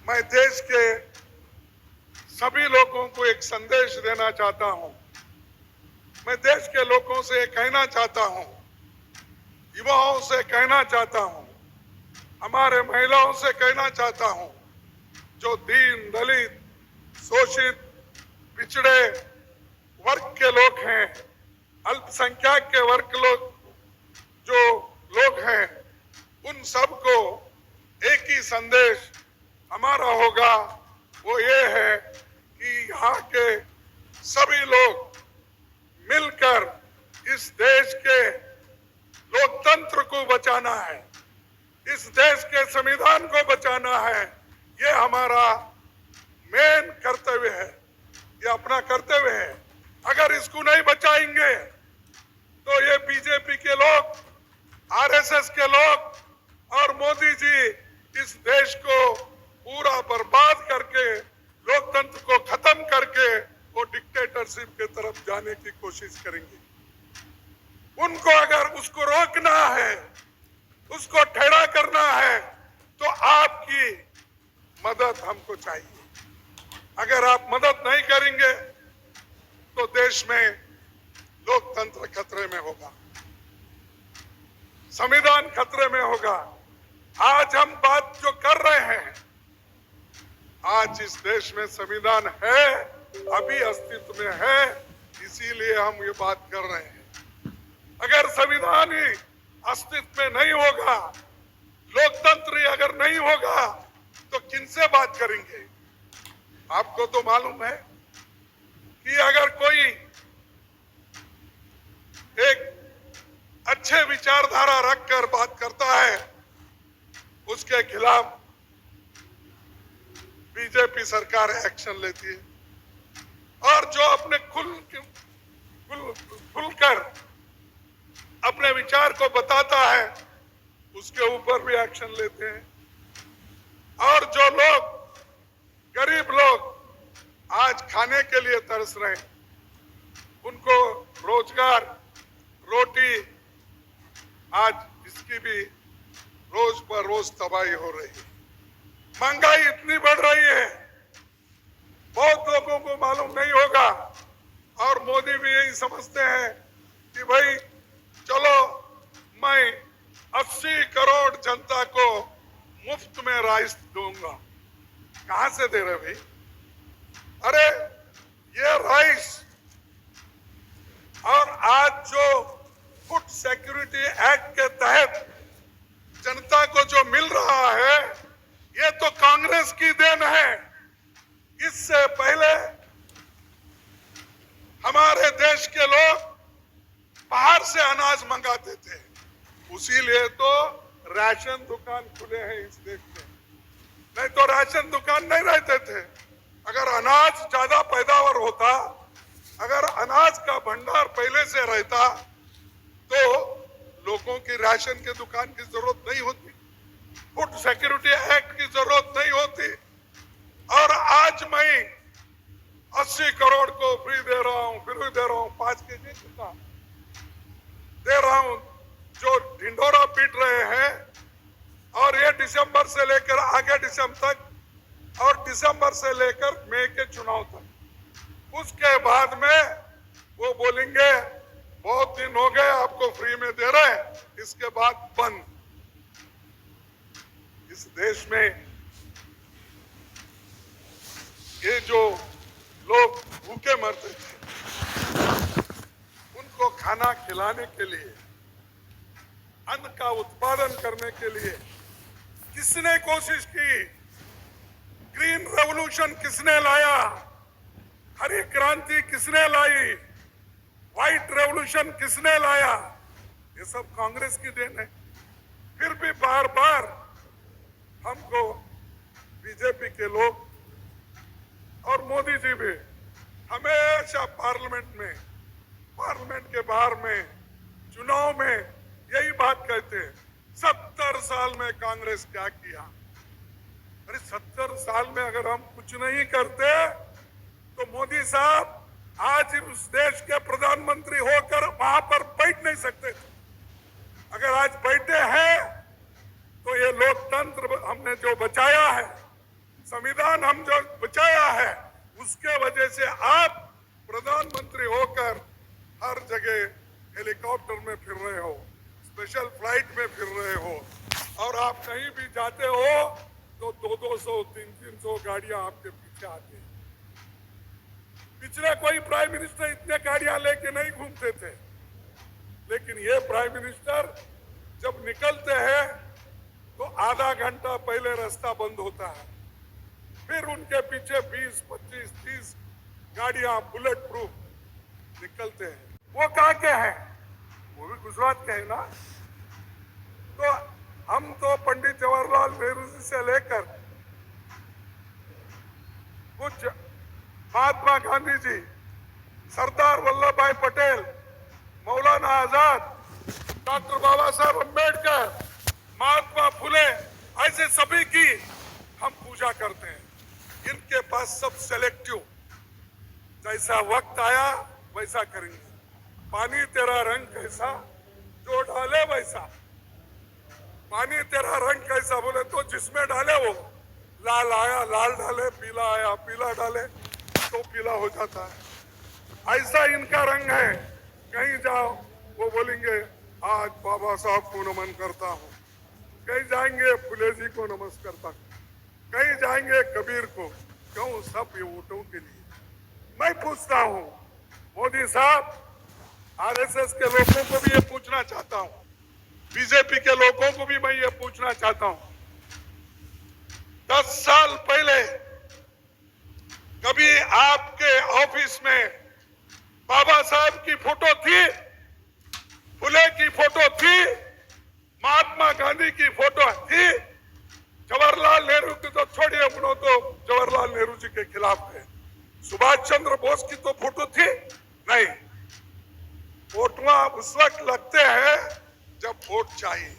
मैं देश के सभी लोगों को एक संदेश देना चाहता हूं। मैं देश के लोगों से कहना चाहता हूं, युवाओं से कहना चाहता हूं, हमारे महिलाओं से कहना चाहता हूं, जो दीन दलित शोषित पिछड़े वर्ग के लोग हैं, अल्पसंख्यक के वर्ग लोग जो लोग हैं, उन सबको एक ही संदेश हमारा होगा, वो ये है कि यहाँ के सभी लोग मिलकर इस देश के लोकतंत्र को बचाना है, इस देश के संविधान को बचाना है। ये हमारा मेन कर्तव्य है, ये अपना कर्तव्य है। अगर इसको नहीं बचाएंगे तो ये बीजेपी के लोग, आरएसएस के लोग और मोदी जी इस देश को पूरा बर्बाद करके, लोकतंत्र को खत्म करके वो डिक्टेटरशिप की तरफ जाने की कोशिश करेंगे। उनको अगर उसको रोकना है, उसको ठहरा करना है, तो आपकी मदद हमको चाहिए। अगर आप मदद नहीं करेंगे तो देश में लोकतंत्र खतरे में होगा, संविधान खतरे में होगा। आज हम बात जो कर रहे हैं, आज इस देश में संविधान है, अभी अस्तित्व में है, इसीलिए हम ये बात कर रहे हैं। अगर संविधान ही अस्तित्व में नहीं होगा, लोकतंत्र अगर नहीं होगा, तो किनसे बात करेंगे? आपको तो मालूम है कि अगर कोई एक अच्छे विचारधारा रखकर बात करता है, उसके खिलाफ बीजेपी सरकार एक्शन लेती है, और जो अपने खुलकर अपने विचार को बताता है, उसके ऊपर भी एक्शन लेते हैं। और जो लोग, गरीब लोग आज खाने के लिए तरस रहे हैं, उनको रोजगार, रोटी, आज इसकी भी रोज पर रोज तबाही हो रही है। महंगाई इतनी बढ़ रही है, बहुत लोगों को मालूम नहीं होगा, और मोदी भी यही समझते हैं कि भाई चलो मैं 80 करोड़ जनता को मुफ्त में राइस दूंगा। कहां से दे रहे भाई? अरे ये राइस और आज जो फूड सिक्योरिटी एक्ट के तहत जनता को जो मिल रहा है, ये तो कांग्रेस की देन है। इससे पहले हमारे देश के लोग बाहर से अनाज मंगाते थे, उसीलिए तो राशन दुकान खुले हैं इस देश में, नहीं तो राशन दुकान नहीं रहते थे। अगर अनाज ज्यादा पैदावार होता, अगर अनाज का भंडार पहले से रहता, तो लोगों की राशन की दुकान की जरूरत नहीं होती, फूड सिक्योरिटी एक्ट की जरूरत नहीं होती। और आज मैं 80 करोड़ को फ्री दे रहा हूं, फ्री दे रहा हूं, 5 केजी कितना दे रहा हूं, जो ढिंडोरा पीट रहे हैं। और ये दिसंबर से लेकर आगे दिसंबर तक, और दिसंबर से लेकर मई के चुनाव तक, उसके बाद में वो बोलेंगे बहुत दिन हो गए आपको फ्री में दे रहे हैं, इसके बाद बंद। इस देश में ये जो लोग भूखे मरते थे, उनको खाना खिलाने के लिए, अन्न का उत्पादन करने के लिए किसने कोशिश की? ग्रीन रेवोल्यूशन किसने लाया? हरी क्रांति किसने लाई? व्हाइट रेवोल्यूशन किसने लाया? ये सब कांग्रेस की देन है। फिर भी बार बार हमको बीजेपी के लोग और मोदी जी भी हमेशा पार्लियामेंट के बाहर में, चुनाव में यही बात कहते हैं, 70 साल में कांग्रेस क्या किया? अरे 70 साल में अगर हम कुछ नहीं करते तो मोदी साहब आज उस देश के प्रधानमंत्री होकर वहां पर बैठ नहीं सकते। अगर आज बैठे हैं तो ये लोकतंत्र हमने जो बचाया है, जैसे आप प्रधानमंत्री होकर हर जगह हेलीकॉप्टर में फिर रहे हो, स्पेशल फ्लाइट में फिर रहे हो, और आप कहीं भी जाते हो तो 200 300 गाड़ियां आपके पीछे आती हैं। पिछले कोई प्राइम मिनिस्टर इतने गाड़ियां लेके नहीं घूमते थे, लेकिन ये प्राइम मिनिस्टर जब निकलते हैं तो आधा घंटा पहले रास्ता बंद होता है, फिर उनके पीछे 20, 25, 30 गाड़ियां बुलेट प्रूफ निकलते हैं। वो कहाँ के हैं? वो भी गुजरात के हैं ना। तो हम तो पंडित जवाहरलाल नेहरू जी से लेकर कुछ महात्मा गांधी जी, सरदार वल्लभ भाई पटेल, मौलाना आजाद, डॉक्टर बाबा साहब अम्बेडकर, महात्मा फुले, ऐसे सभी की हम पूजा करते हैं। इनके पास सब सेलेक्टिव, जैसा वक्त आया वैसा करेंगे। पानी तेरा रंग कैसा, जो डाले वैसा। पानी तेरा रंग कैसा बोले तो जिसमें डाले वो, लाल आया लाल डाले, पीला आया पीला डाले तो पीला हो जाता है। ऐसा इनका रंग है। कहीं जाओ वो बोलेंगे आज बाबा साहब को नमन करता हूँ, कहीं जाएंगे फुले जी को नमस्कार करता हूँ, कहीं जाएंगे कबीर को। क्यों? सब ये वोटों के लिए। मैं पूछता हूँ मोदी साहब, आरएसएस के लोगों को भी ये पूछना चाहता हूँ, बीजेपी के लोगों को भी मैं ये पूछना चाहता हूँ, 10 साल पहले कभी आपके ऑफिस में बाबा साहब की फोटो थी, फुले की फोटो थी, महात्मा गांधी की फोटो थी? जवाहरलाल नेहरू की तो छोड़िए, उन्होंने तो जवाहरलाल नेहरू जी के खिलाफ है। सुभाष चंद्र बोस की तो फोटो थी नहीं। फोटोआं उस वक्त लगते हैं जब वोट चाहिए।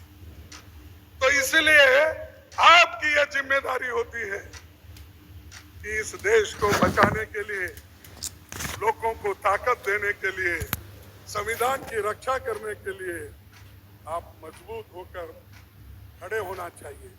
तो इसलिए आपकी यह जिम्मेदारी होती है कि इस देश को बचाने के लिए, लोगों को ताकत देने के लिए, संविधान की रक्षा करने के लिए आप मजबूत होकर खड़े होना चाहिए।